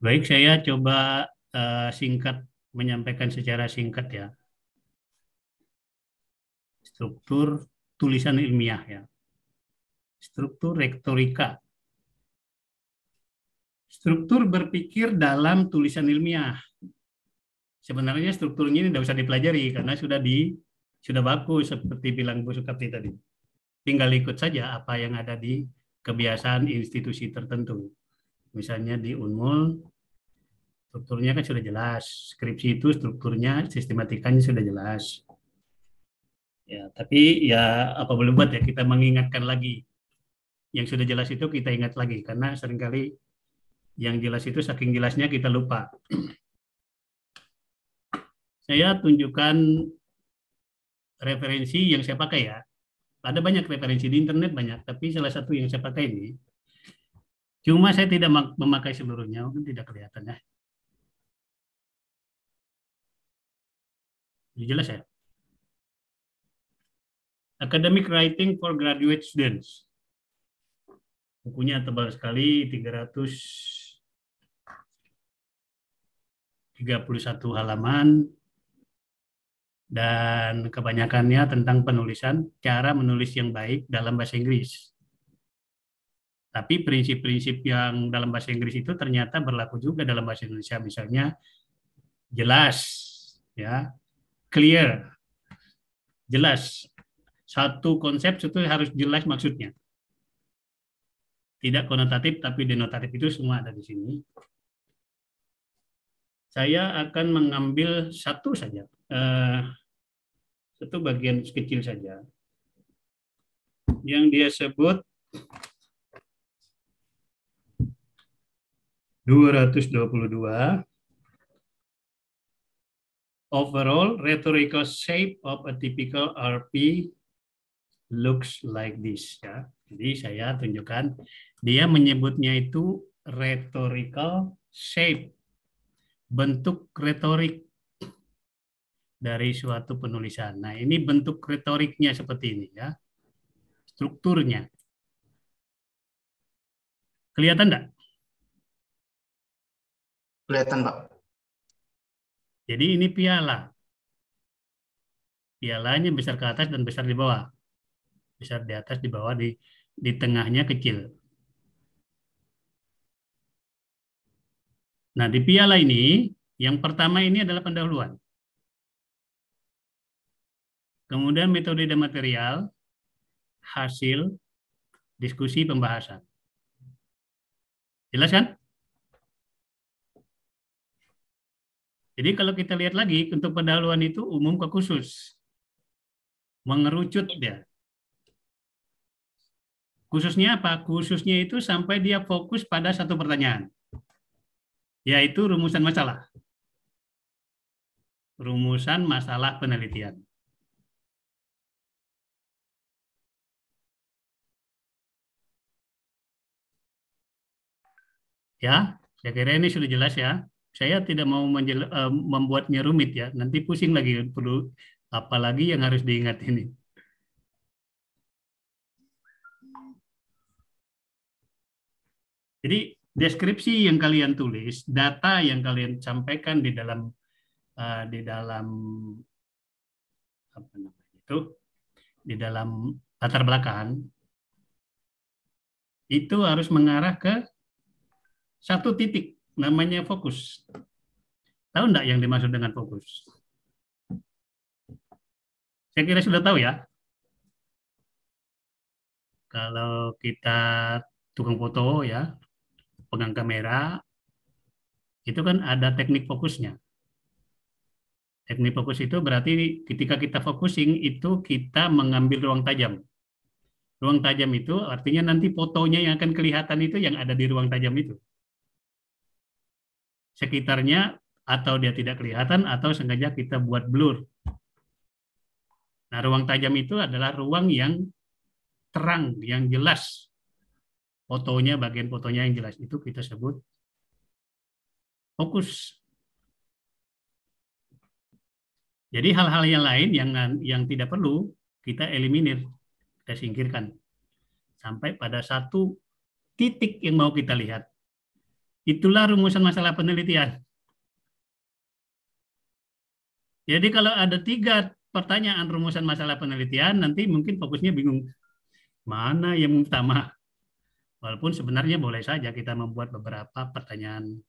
Baik, saya coba singkat menyampaikan secara singkat ya, struktur tulisan ilmiah ya, struktur retorika, struktur berpikir dalam tulisan ilmiah. Sebenarnya strukturnya ini tidak usah dipelajari karena sudah bagus seperti bilang Bu Sukapti tadi. Tinggal ikut saja apa yang ada di kebiasaan institusi tertentu. Misalnya di Unmul, strukturnya kan sudah jelas. Skripsi itu strukturnya, sistematikanya sudah jelas. Ya, tapi ya apa boleh buat ya, kita mengingatkan lagi. Yang sudah jelas itu kita ingat lagi, karena seringkali yang jelas itu saking jelasnya kita lupa. Saya tunjukkan referensi yang saya pakai ya. Ada banyak referensi di internet banyak, tapi salah satu yang saya pakai ini, cuma saya tidak memakai seluruhnya, mungkin tidak kelihatan ya. Jadi jelas ya. Academic Writing for Graduate Students. Bukunya tebal sekali, 331 halaman, dan kebanyakannya tentang penulisan, cara menulis yang baik dalam bahasa Inggris. Tapi prinsip-prinsip yang dalam bahasa Inggris itu ternyata berlaku juga dalam bahasa Indonesia. Misalnya jelas, ya, clear, jelas. Satu konsep itu harus jelas maksudnya. Tidak konotatif tapi denotatif, itu semua ada di sini. Saya akan mengambil satu saja, satu bagian kecil saja, yang dia sebut 222. Overall rhetorical shape of a typical RP looks like this ya. Jadi saya tunjukkan, dia menyebutnya itu rhetorical shape, bentuk retorik dari suatu penulisan. Nah, ini bentuk retoriknya seperti ini ya. Strukturnya. Kelihatan enggak? Kelihatan, Pak. Jadi ini piala. Pialanya besar ke atas dan besar di bawah. Besar di atas, di bawah, di tengahnya kecil. Nah, di piala ini, yang pertama ini adalah pendahuluan. Kemudian metode dan material, hasil, diskusi, pembahasan. Jelas kan? Jadi kalau kita lihat lagi, untuk pendahuluan itu umum ke khusus. Mengerucut dia. Khususnya apa? Khususnya itu sampai dia fokus pada satu pertanyaan, yaitu rumusan masalah. Rumusan masalah penelitian. Ya, saya kira ini sudah jelas ya. Saya tidak mau membuatnya rumit ya. Nanti pusing lagi, perlu apalagi yang harus diingat ini. Jadi deskripsi yang kalian tulis, data yang kalian sampaikan di dalam apa namanya itu, di dalam latar belakang itu harus mengarah ke satu titik, namanya fokus. Tahu enggak yang dimaksud dengan fokus? Saya kira sudah tahu ya. Kalau kita tukang foto ya, pegang kamera, itu kan ada teknik fokusnya. Teknik fokus itu berarti ketika kita focusing itu kita mengambil ruang tajam. Ruang tajam itu artinya nanti fotonya yang akan kelihatan itu yang ada di ruang tajam itu. Sekitarnya atau dia tidak kelihatan atau sengaja kita buat blur. Nah, ruang tajam itu adalah ruang yang terang, yang jelas. Fotonya, bagian fotonya yang jelas itu kita sebut fokus. Jadi hal-hal yang lain yang tidak perlu kita eliminir, kita singkirkan sampai pada satu titik yang mau kita lihat. Itulah rumusan masalah penelitian. Jadi kalau ada 3 pertanyaan rumusan masalah penelitian, nanti mungkin fokusnya bingung. Mana yang utama? Walaupun sebenarnya boleh saja kita membuat beberapa pertanyaan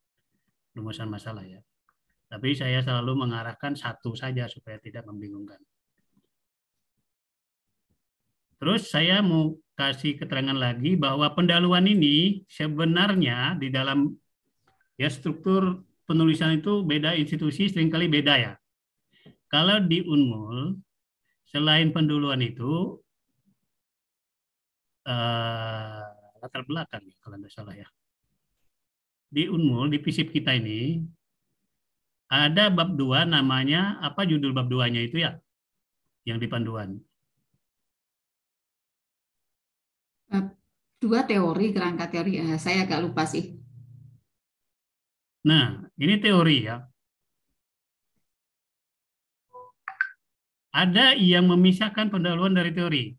rumusan masalah ya. Tapi saya selalu mengarahkan satu saja supaya tidak membingungkan. Terus saya mau kasih keterangan lagi bahwa pendahuluan ini sebenarnya di dalam ya struktur penulisan itu beda institusi seringkali beda ya. Kalau di Unmul selain pendahuluan itu latar belakang ya, kalau tidak salah ya. Di Unmul di FISIP kita ini ada bab 2 namanya apa judul bab 2-nya itu ya yang di panduan. Bab 2 teori, kerangka teori. Saya agak lupa sih. Nah, ini teori ya. Ada yang memisahkan pendahuluan dari teori.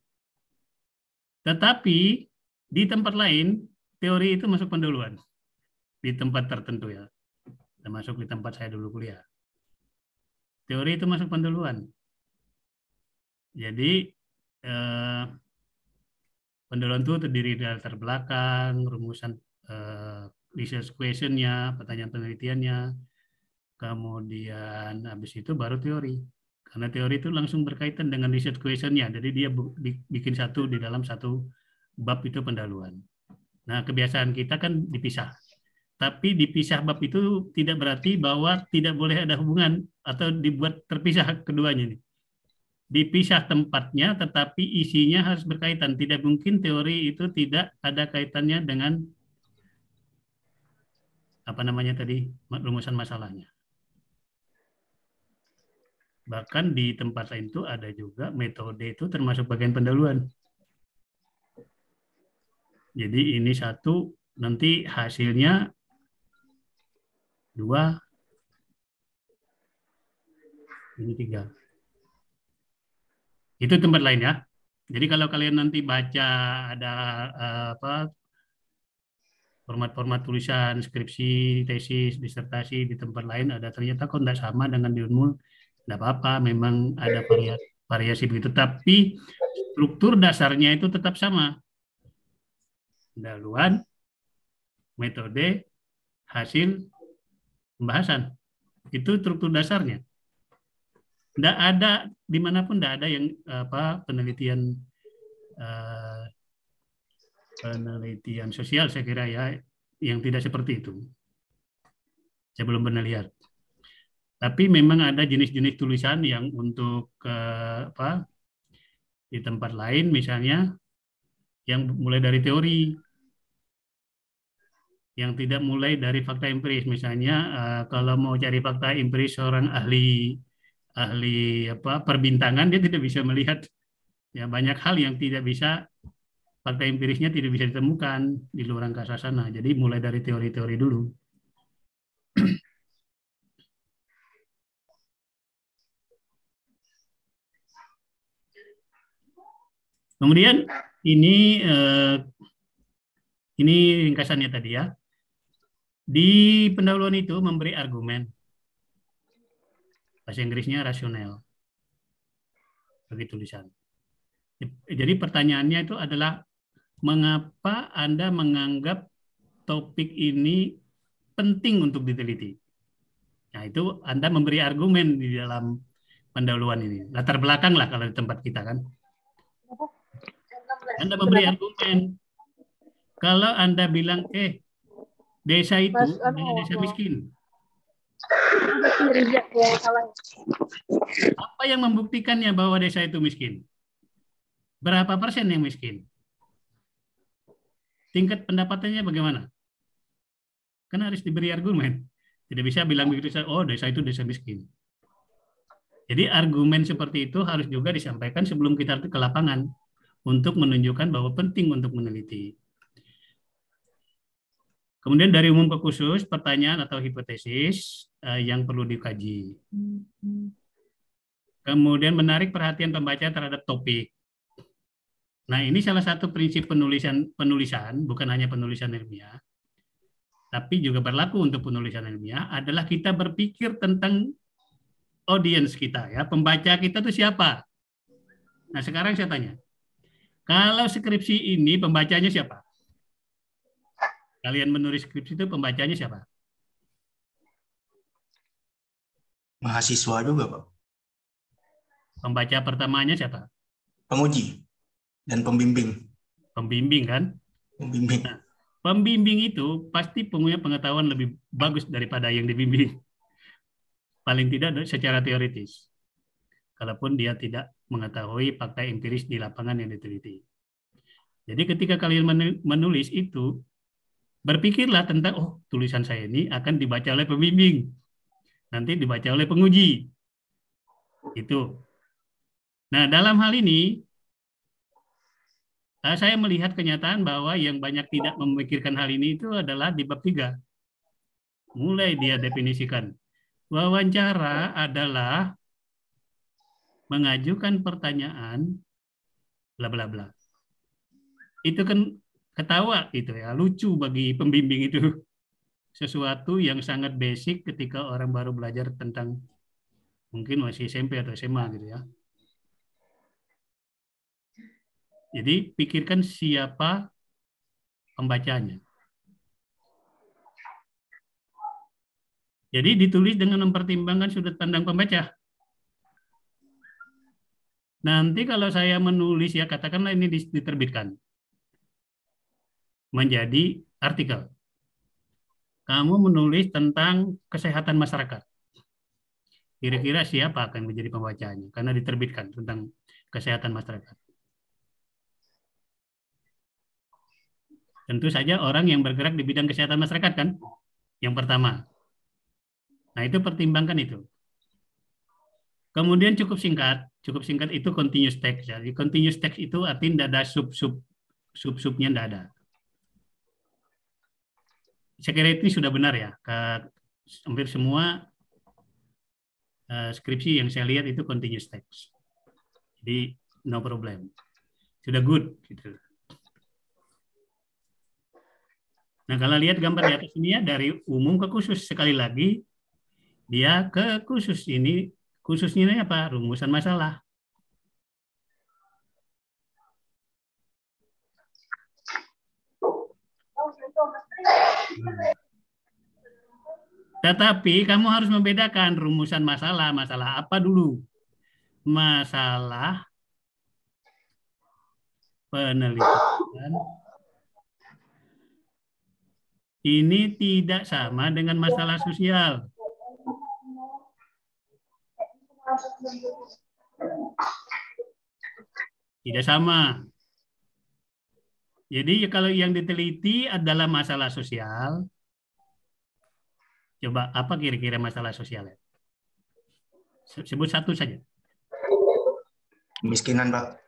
Tetapi di tempat lain, teori itu masuk pendahuluan. Di tempat tertentu ya. Termasuk di tempat saya dulu kuliah. Teori itu masuk pendahuluan. Jadi, pendahuluan itu terdiri dari latar belakang, rumusan research question-nya, pertanyaan penelitiannya, kemudian habis itu baru teori. Karena teori itu langsung berkaitan dengan research question-nya, jadi dia bikin satu di dalam satu bab itu pendahuluan. Nah, kebiasaan kita kan dipisah. Tapi dipisah bab itu tidak berarti bahwa tidak boleh ada hubungan atau dibuat terpisah keduanya nih. Dipisah tempatnya, tetapi isinya harus berkaitan. Tidak mungkin teori itu tidak ada kaitannya dengan apa namanya tadi rumusan masalahnya. Bahkan di tempat lain itu ada juga metode itu termasuk bagian pendahuluan. Jadi ini satu, nanti hasilnya 2, ini 3. Itu tempat lain ya. Jadi kalau kalian nanti baca ada apa format-format tulisan, skripsi, tesis, disertasi di tempat lain ada ternyata kok tidak sama dengan di Unmul, tidak apa-apa, memang ada variasi begitu. Tapi struktur dasarnya itu tetap sama. Pendahuluan, metode, hasil, pembahasan. Itu struktur dasarnya. Tidak ada dimanapun tidak ada yang penelitian penelitian sosial saya kira ya yang tidak seperti itu. Saya belum pernah lihat. Tapi memang ada jenis-jenis tulisan yang untuk di tempat lain misalnya yang mulai dari teori, yang tidak mulai dari fakta empiris. Misalnya kalau mau cari fakta empiris seorang ahli perbintangan dia tidak bisa melihat ya banyak hal yang tidak bisa fakta empirisnya tidak bisa ditemukan di luar angkasa sana. Jadi mulai dari teori-teori dulu. Kemudian ini ringkasannya tadi ya. Di pendahuluan itu memberi argumen. Bahasa Inggrisnya rasional. Bagi tulisan. Jadi pertanyaannya itu adalah mengapa Anda menganggap topik ini penting untuk diteliti? Nah, itu Anda memberi argumen di dalam pendahuluan ini. Latar belakang lah kalau di tempat kita kan. Anda memberi argumen. Kalau Anda bilang, desa itu adalah desa miskin. Apa yang membuktikannya bahwa desa itu miskin? Berapa persen yang miskin? Tingkat pendapatannya bagaimana? Kan harus diberi argumen. Tidak bisa bilang begitu saja, oh desa itu desa miskin. Jadi argumen seperti itu harus juga disampaikan sebelum kita ke lapangan untuk menunjukkan bahwa penting untuk meneliti. Kemudian dari umum ke khusus, pertanyaan atau hipotesis yang perlu dikaji. Kemudian menarik perhatian pembaca terhadap topik. Nah, ini salah satu prinsip penulisan, bukan hanya penulisan ilmiah. tapi juga berlaku untuk penulisan ilmiah, adalah kita berpikir tentang audiens kita, ya, pembaca kita itu siapa. Nah, sekarang saya tanya, kalau skripsi ini pembacanya siapa? Kalian menulis skripsi itu pembacanya siapa? Mahasiswa juga, Pak. Pembaca pertamanya siapa? Penguji dan pembimbing. Pembimbing kan? Pembimbing. Nah, pembimbing itu pasti punya pengetahuan lebih bagus daripada yang dibimbing. Paling tidak secara teoritis. Kalaupun dia tidak mengetahui fakta empiris di lapangan yang diteliti. Jadi ketika kalian menulis itu, berpikirlah tentang, oh, tulisan saya ini akan dibaca oleh pembimbing, nanti dibaca oleh penguji. Itu. Nah, dalam hal ini, saya melihat kenyataan bahwa yang banyak tidak memikirkan hal ini itu adalah di bab 3. Mulai dia definisikan. Wawancara adalah mengajukan pertanyaan, bla bla bla. Itu kan ketawa gitu ya, lucu bagi pembimbing itu. Sesuatu yang sangat basic ketika orang baru belajar tentang mungkin masih SMP atau SMA gitu ya. Jadi pikirkan siapa pembacanya. Jadi ditulis dengan mempertimbangkan sudut pandang pembaca. Nanti kalau saya menulis, ya katakanlah ini diterbitkan menjadi artikel. Kamu menulis tentang kesehatan masyarakat. Kira-kira siapa akan menjadi pembacanya? Karena diterbitkan tentang kesehatan masyarakat. Tentu saja orang yang bergerak di bidang kesehatan masyarakat kan, yang pertama. Nah, itu pertimbangkan itu. Kemudian cukup singkat itu continuous text. Jadi continuous text itu artinya tidak ada sub-subnya tidak ada. Saya kira itu sudah benar ya. Hampir semua skripsi yang saya lihat itu continuous text. Jadi no problem. Sudah good gitu. Nah, kalau lihat gambar di atas ini ya, dari umum ke khusus. Sekali lagi, dia ke khusus ini, khususnya ini apa? Rumusan masalah. Tetapi kamu harus membedakan rumusan masalah. Masalah apa dulu? Masalah penelitian ini tidak sama dengan masalah sosial. Tidak sama. Jadi kalau yang diteliti adalah masalah sosial, coba apa kira-kira masalah sosialnya? Sebut satu saja. Kemiskinan, Pak.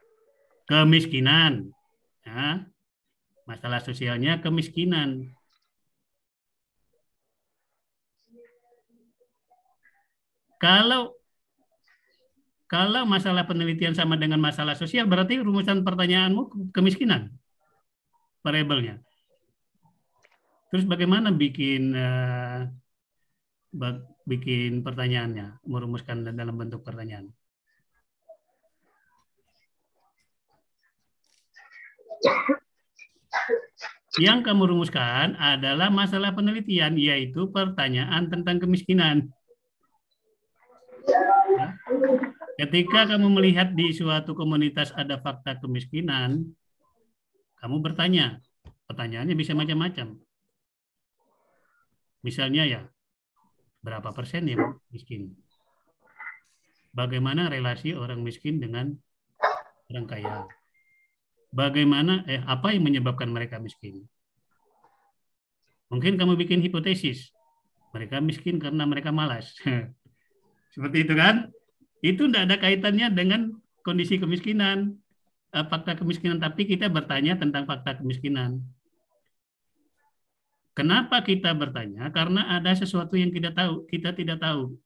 Kemiskinan. Ya. Masalah sosialnya kemiskinan. Kalau masalah penelitian sama dengan masalah sosial, berarti rumusan pertanyaanmu kemiskinan, variabelnya. Terus bagaimana bikin pertanyaannya, merumuskan dalam bentuk pertanyaan? Yang kamu rumuskan adalah masalah penelitian, yaitu pertanyaan tentang kemiskinan. Ya. Ketika kamu melihat di suatu komunitas ada fakta kemiskinan, kamu bertanya, pertanyaannya bisa macam-macam. Misalnya ya, berapa persen yang miskin? Bagaimana relasi orang miskin dengan orang kaya? Bagaimana, apa yang menyebabkan mereka miskin? Mungkin kamu bikin hipotesis, mereka miskin karena mereka malas. Seperti itu kan? Itu tidak ada kaitannya dengan kondisi kemiskinan, fakta kemiskinan, tapi kita bertanya tentang fakta kemiskinan. Kenapa kita bertanya? Karena ada sesuatu yang kita tidak tahu.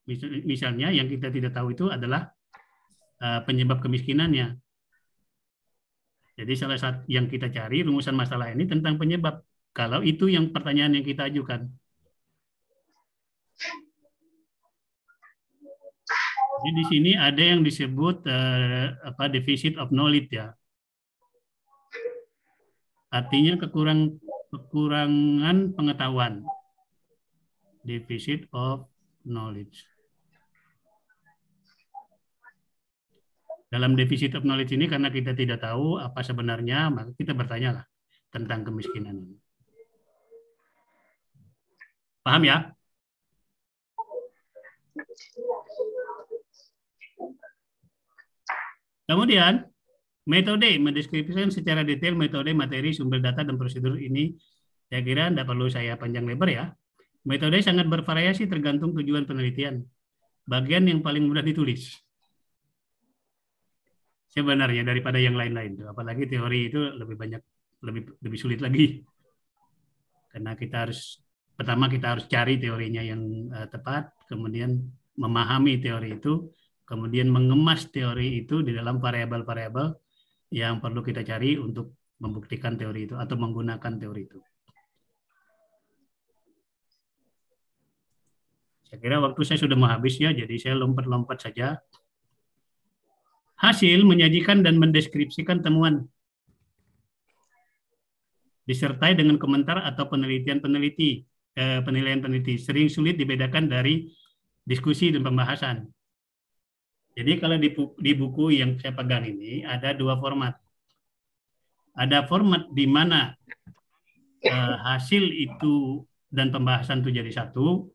Misalnya yang kita tidak tahu itu adalah penyebab kemiskinannya. Jadi salah satu yang kita cari rumusan masalah ini tentang penyebab kalau itu yang pertanyaan yang kita ajukan. Jadi di sini ada yang disebut deficit of knowledge ya. Artinya kekurangan pengetahuan. Deficit of knowledge. Dalam deficit of knowledge ini karena kita tidak tahu apa sebenarnya, maka kita bertanyalah tentang kemiskinan ini. Paham ya? Kemudian, metode mendeskripsikan secara detail metode, materi, sumber data, dan prosedur ini. Saya kira tidak perlu saya panjang lebar ya. Metode sangat bervariasi tergantung tujuan penelitian. Bagian yang paling mudah ditulis. Sebenarnya daripada yang lain-lain. Apalagi teori itu lebih banyak, lebih sulit lagi. Karena pertama kita harus cari teorinya yang tepat, kemudian memahami teori itu, kemudian mengemas teori itu di dalam variabel-variabel yang perlu kita cari untuk membuktikan teori itu atau menggunakan teori itu. Saya kira waktu saya sudah mau habis ya, jadi saya lompat-lompat saja. Hasil menyajikan dan mendeskripsikan temuan, disertai dengan komentar atau penilaian peneliti. Sering sulit dibedakan dari diskusi dan pembahasan. Jadi kalau di buku yang saya pegang ini ada dua format. Ada format di mana hasil itu dan pembahasan itu jadi satu.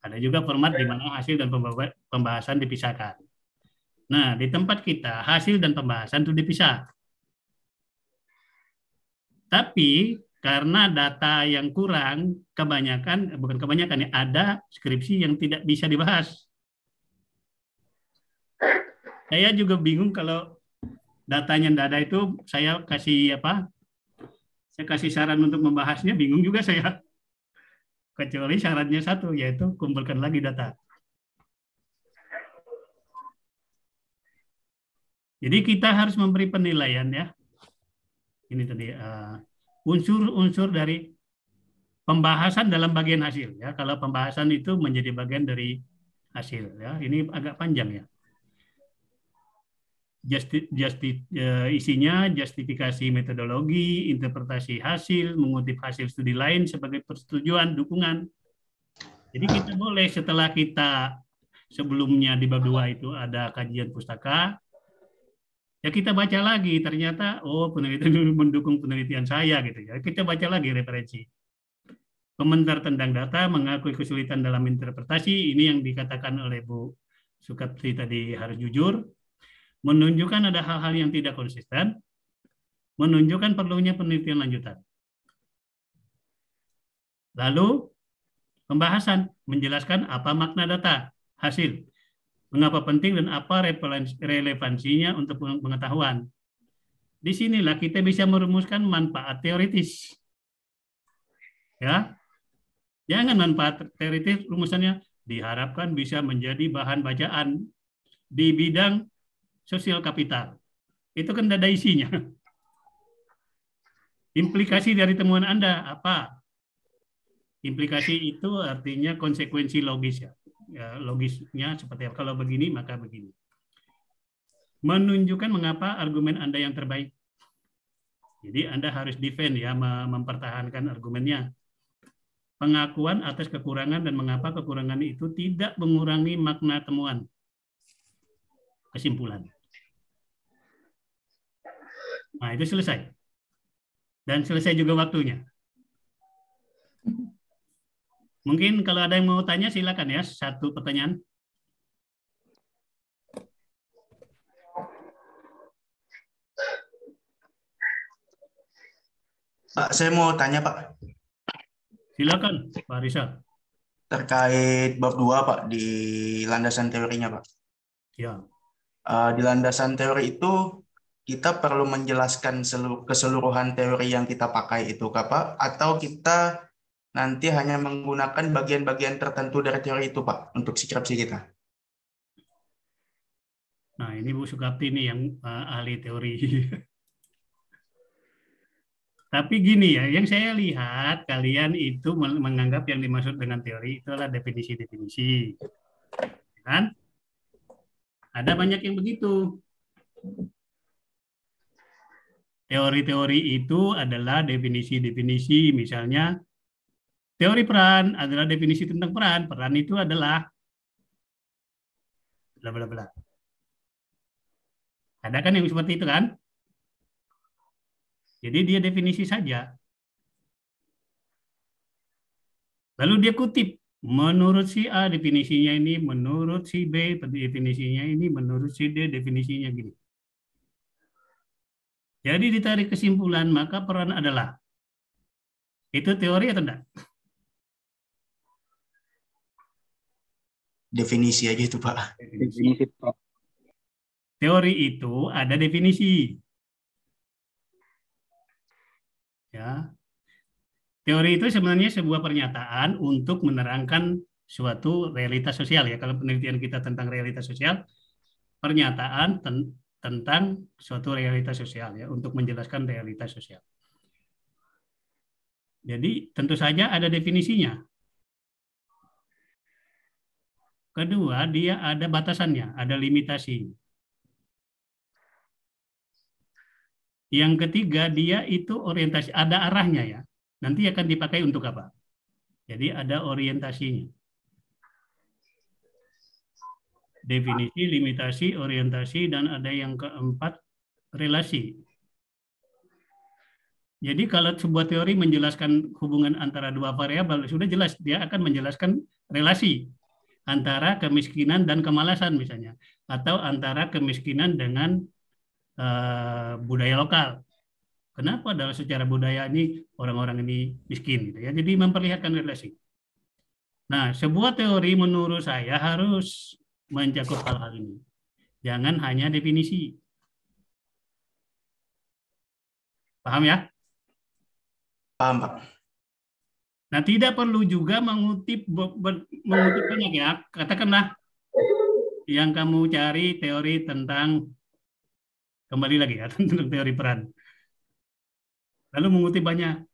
Ada juga format di mana hasil dan pembahasan dipisahkan. Nah, di tempat kita hasil dan pembahasan itu dipisah. Tapi karena data yang kurang, bukan kebanyakan, ada skripsi yang tidak bisa dibahas. Saya juga bingung kalau datanya tidak ada itu, saya kasih Saya kasih saran untuk membahasnya, bingung juga saya. Kecuali syaratnya satu, yaitu kumpulkan lagi data. Jadi kita harus memberi penilaian ya. Ini tadi unsur-unsur dari pembahasan dalam bagian hasil ya. Kalau pembahasan itu menjadi bagian dari hasil ya. Ini agak panjang ya. Isinya justifikasi metodologi, interpretasi hasil, mengutip hasil studi lain sebagai persetujuan, dukungan. Jadi kita boleh setelah kita sebelumnya di bab 2 itu ada kajian pustaka, ya kita baca lagi, ternyata penelitian itu mendukung penelitian saya gitu ya. Kita baca lagi referensi. Komentar tentang data, mengakui kesulitan dalam interpretasi, ini yang dikatakan oleh Bu Sukapti tadi harus jujur. Menunjukkan ada hal-hal yang tidak konsisten, menunjukkan perlunya penelitian lanjutan. Lalu, pembahasan, menjelaskan apa makna data, hasil, mengapa penting dan apa relevansinya untuk pengetahuan. Disinilah kita bisa merumuskan manfaat teoritis. Ya, jangan manfaat teoritis rumusannya diharapkan bisa menjadi bahan bacaan di bidang sosial kapital. Itu kan tidak ada isinya. Implikasi dari temuan Anda apa? Implikasi itu artinya konsekuensi logis ya. Logisnya seperti apa. Kalau begini maka begini. Menunjukkan mengapa argumen Anda yang terbaik. Jadi Anda harus defend ya, mempertahankan argumennya. Pengakuan atas kekurangan dan mengapa kekurangan itu tidak mengurangi makna temuan. Kesimpulan. Nah, itu selesai. Dan selesai juga waktunya. Mungkin kalau ada yang mau tanya, silakan ya. Satu pertanyaan. Pak, saya mau tanya, Pak. Silakan, Pak Rizal. Terkait bab 2, Pak, di landasan teorinya, Pak. Ya. Di landasan teori itu, kita perlu menjelaskan keseluruhan teori yang kita pakai itu, Pak, atau kita nanti hanya menggunakan bagian-bagian tertentu dari teori itu, Pak, untuk skripsi kita. Nah, ini Bu Sukapti nih yang ahli teori. Tapi gini ya, yang saya lihat kalian itu menganggap yang dimaksud dengan teori itu adalah definisi-definisi, kan? Ada banyak yang begitu. Teori-teori itu adalah definisi-definisi, misalnya teori peran adalah definisi tentang peran. Peran itu adalah bla bla bla. Ada kan yang seperti itu kan? Jadi dia definisi saja. Lalu dia kutip, menurut si A definisinya ini, menurut si B definisinya ini, menurut si D definisinya gini. Jadi ditarik kesimpulan, maka peran adalah. Itu teori atau enggak? Definisi aja itu, Pak. Definisi, Pak. Teori itu ada definisi. Ya. Teori itu sebenarnya sebuah pernyataan untuk menerangkan suatu realitas sosial ya. Kalau penelitian kita tentang realitas sosial, pernyataan tentang suatu realitas sosial ya, untuk menjelaskan realitas sosial. Jadi tentu saja ada definisinya. Kedua, dia ada batasannya, ada limitasi. Yang ketiga, dia itu orientasi, ada arahnya ya. Nanti akan dipakai untuk apa? Jadi ada orientasinya. Definisi, limitasi, orientasi, dan ada yang keempat, relasi. Jadi kalau sebuah teori menjelaskan hubungan antara dua variabel, sudah jelas dia akan menjelaskan relasi antara kemiskinan dan kemalasan misalnya, atau antara kemiskinan dengan budaya lokal. Kenapa dalam secara budaya ini orang-orang ini miskin gitu ya. Jadi memperlihatkan relasi. Nah, sebuah teori menurut saya harus mencakup hal-hal ini. Jangan hanya definisi. Paham ya? Paham, Pak. Nah, tidak perlu juga mengutip banyak ya. Katakanlah yang kamu cari teori tentang, kembali lagi ya, tentang teori peran. Lalu mengutip banyak.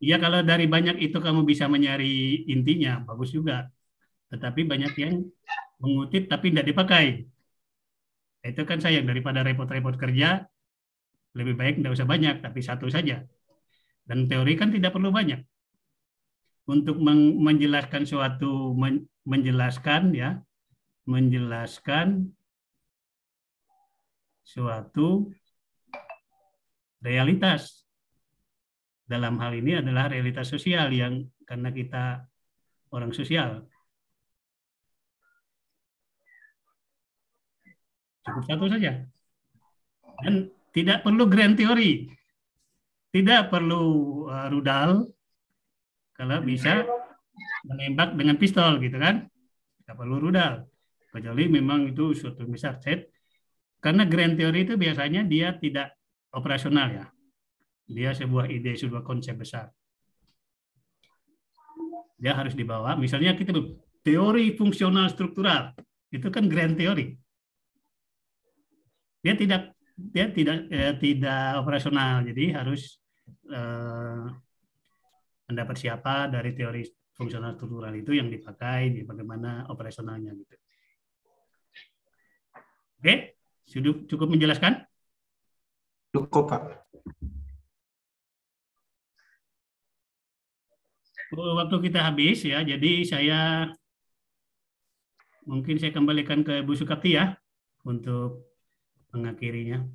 Ya, kalau dari banyak itu kamu bisa mencari intinya, bagus juga. Tetapi banyak yang mengutip tapi tidak dipakai. Itu kan sayang, daripada repot-repot kerja, lebih baik tidak usah banyak, tapi satu saja. Dan teori kan tidak perlu banyak. Untuk menjelaskan suatu, menjelaskan suatu realitas. Dalam hal ini adalah realitas sosial yang karena kita orang sosial. Cukup satu saja. Dan tidak perlu grand theory. Tidak perlu rudal. Kalau bisa menembak dengan pistol gitu kan. Tidak perlu rudal. Kecuali memang itu suatu besar set. Karena grand theory itu biasanya dia tidak operasional ya. Dia sebuah ide, sebuah konsep besar. Dia harus dibawa. Misalnya kita teori fungsional struktural. Itu kan grand theory. Dia tidak operasional. Jadi harus pendapat siapa dari teori fungsional struktural itu yang dipakai, bagaimana operasionalnya gitu. Oke, sudah cukup menjelaskan? Cukup, Pak. Waktu kita habis ya, jadi mungkin saya kembalikan ke Bu Sukapti ya untuk mengakhirinya.